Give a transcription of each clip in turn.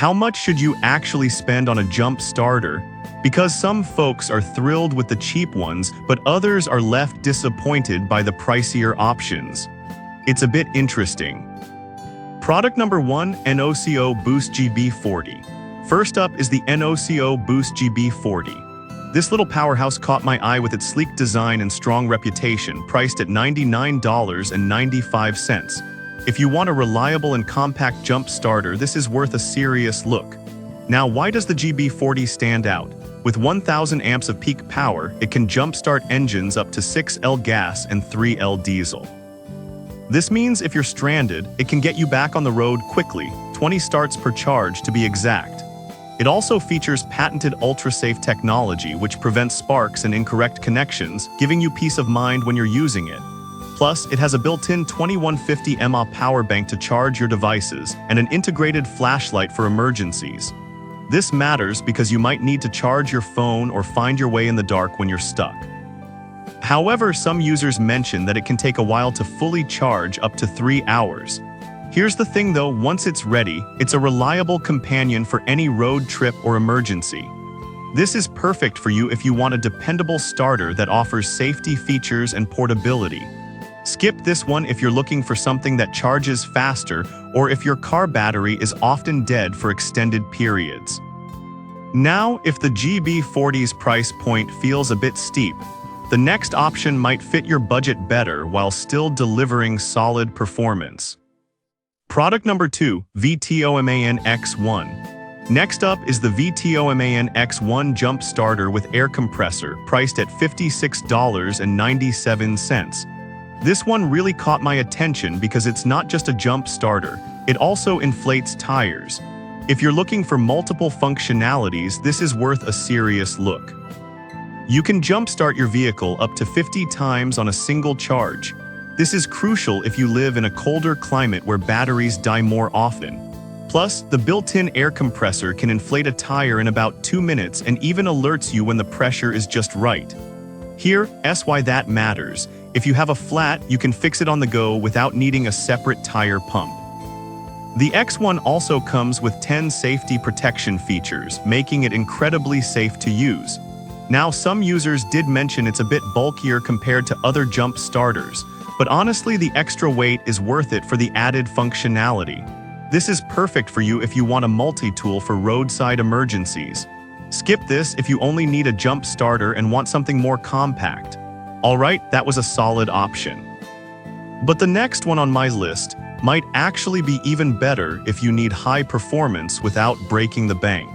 how much should you actually spend on a jump starter? Because some folks are thrilled with the cheap ones, but others are left disappointed by the pricier options. It's a bit interesting. Product number 1, NOCO Boost GB40. First up is the NOCO Boost GB40. This little powerhouse caught my eye with its sleek design and strong reputation, priced at $99.95. If you want a reliable and compact jump starter, this is worth a serious look. Now, why does the GB40 stand out? With 1,000 amps of peak power, it can jumpstart engines up to 6L gas and 3L diesel. This means if you're stranded, it can get you back on the road quickly, 20 starts per charge to be exact. It also features patented ultra-safe technology which prevents sparks and incorrect connections, giving you peace of mind when you're using it. Plus, it has a built-in 2150 mAh power bank to charge your devices and an integrated flashlight for emergencies. This matters because you might need to charge your phone or find your way in the dark when you're stuck. However, some users mention that it can take a while to fully charge, up to 3 hours. Here's the thing though, once it's ready, it's a reliable companion for any road trip or emergency. This is perfect for you if you want a dependable starter that offers safety features and portability. Skip this one if you're looking for something that charges faster or if your car battery is often dead for extended periods. Now, if the GB40's price point feels a bit steep, the next option might fit your budget better while still delivering solid performance. Product number 2, Vtoman X1. Next up is the Vtoman X1 jump starter with air compressor, priced at $56.97. This one really caught my attention because it's not just a jump starter, it also inflates tires. If you're looking for multiple functionalities, this is worth a serious look. You can jumpstart your vehicle up to 50 times on a single charge. This is crucial if you live in a colder climate where batteries die more often. Plus, the built-in air compressor can inflate a tire in about 2 minutes and even alerts you when the pressure is just right. Here's why that matters. If you have a flat, you can fix it on the go without needing a separate tire pump. The X1 also comes with 10 safety protection features, making it incredibly safe to use. Now, some users did mention it's a bit bulkier compared to other jump starters, but honestly, the extra weight is worth it for the added functionality. This is perfect for you if you want a multi-tool for roadside emergencies. Skip this if you only need a jump starter and want something more compact. Alright, that was a solid option. But the next one on my list might actually be even better if you need high performance without breaking the bank.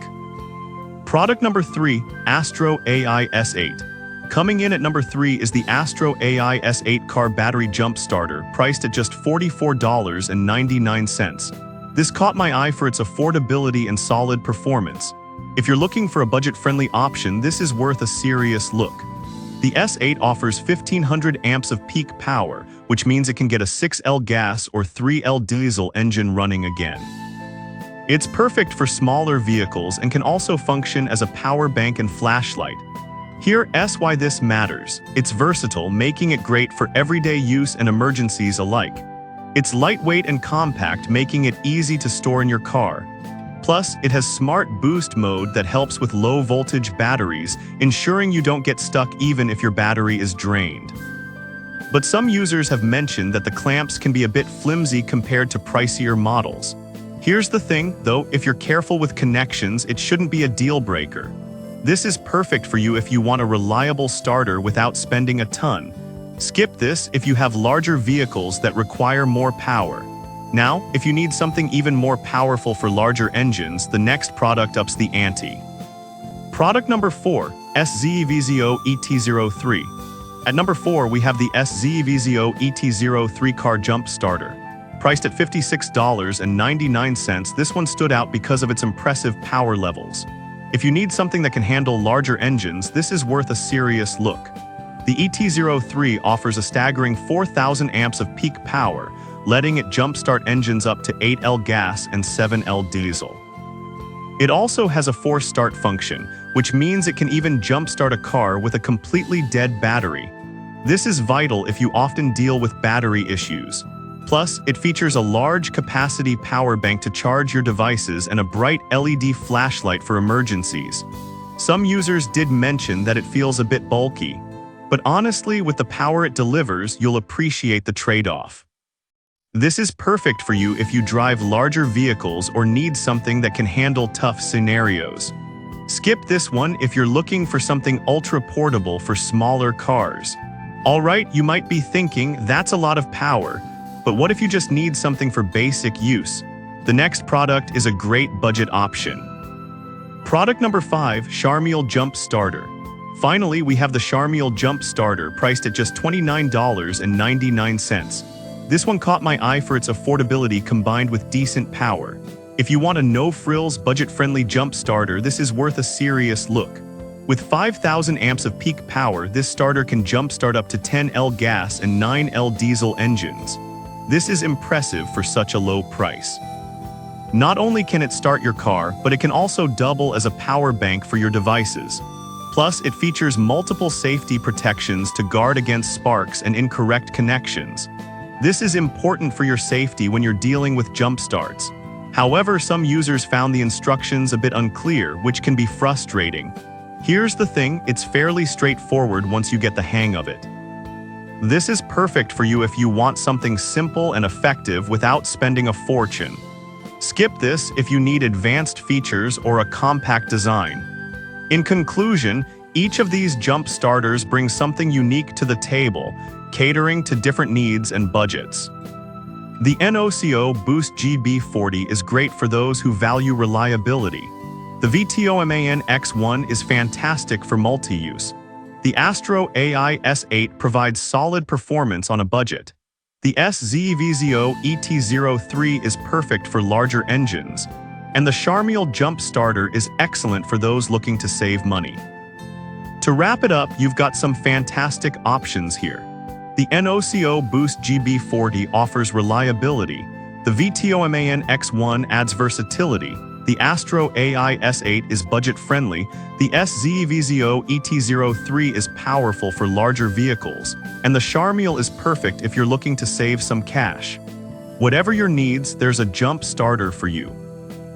Product number 3, Astro AI S8. Coming in at number 3 is the Astro AI S8 car battery jump starter, priced at just $44.99. This caught my eye for its affordability and solid performance. If you're looking for a budget-friendly option, this is worth a serious look. The S8 offers 1,500 amps of peak power, which means it can get a 6L gas or 3L diesel engine running again. It's perfect for smaller vehicles and can also function as a power bank and flashlight. Here's why this matters. It's versatile, making it great for everyday use and emergencies alike. It's lightweight and compact, making it easy to store in your car. Plus, it has smart boost mode that helps with low-voltage batteries, ensuring you don't get stuck even if your battery is drained. But some users have mentioned that the clamps can be a bit flimsy compared to pricier models. Here's the thing, though, if you're careful with connections, it shouldn't be a deal-breaker. This is perfect for you if you want a reliable starter without spending a ton. Skip this if you have larger vehicles that require more power. Now, if you need something even more powerful for larger engines, the next product ups the ante. Product number 4, SZVZO ET03. At number 4, we have the SZVZO ET03 car jump starter. Priced at $56.99, this one stood out because of its impressive power levels. If you need something that can handle larger engines, this is worth a serious look. The ET03 offers a staggering 4,000 amps of peak power, letting it jumpstart engines up to 8L gas and 7L diesel. It also has a force start function, which means it can even jumpstart a car with a completely dead battery. This is vital if you often deal with battery issues. Plus, it features a large capacity power bank to charge your devices and a bright LED flashlight for emergencies. Some users did mention that it feels a bit bulky, but honestly, with the power it delivers, you'll appreciate the trade-off. This is perfect for you if you drive larger vehicles or need something that can handle tough scenarios. Skip this one if you're looking for something ultra-portable for smaller cars. Alright, you might be thinking, that's a lot of power, but what if you just need something for basic use? The next product is a great budget option. Product number 5, Charmiel Jump Starter. Finally, we have the Charmiel Jump Starter, priced at just $29.99. This one caught my eye for its affordability combined with decent power. If you want a no-frills, budget-friendly jump starter, this is worth a serious look. With 5,000 amps of peak power, this starter can jumpstart up to 10L gas and 9L diesel engines. This is impressive for such a low price. Not only can it start your car, but it can also double as a power bank for your devices. Plus, it features multiple safety protections to guard against sparks and incorrect connections. This is important for your safety when you're dealing with jump starts. However, some users found the instructions a bit unclear, which can be frustrating. Here's the thing, it's fairly straightforward once you get the hang of it. This is perfect for you if you want something simple and effective without spending a fortune. Skip this if you need advanced features or a compact design. In conclusion, each of these jump starters brings something unique to the table, catering to different needs and budgets. The NOCO Boost GB40 is great for those who value reliability. The Vtoman X1 is fantastic for multi-use. The Astro AI S8 provides solid performance on a budget. The SZVZO ET03 is perfect for larger engines. And the Charmiel Jump Starter is excellent for those looking to save money. To wrap it up, you've got some fantastic options here. The NOCO Boost GB40 offers reliability. The Vtoman X1 adds versatility. The Astro AI S8 is budget-friendly. The SZVZO ET03 is powerful for larger vehicles. And the Charmiel is perfect if you're looking to save some cash. Whatever your needs, there's a jump starter for you.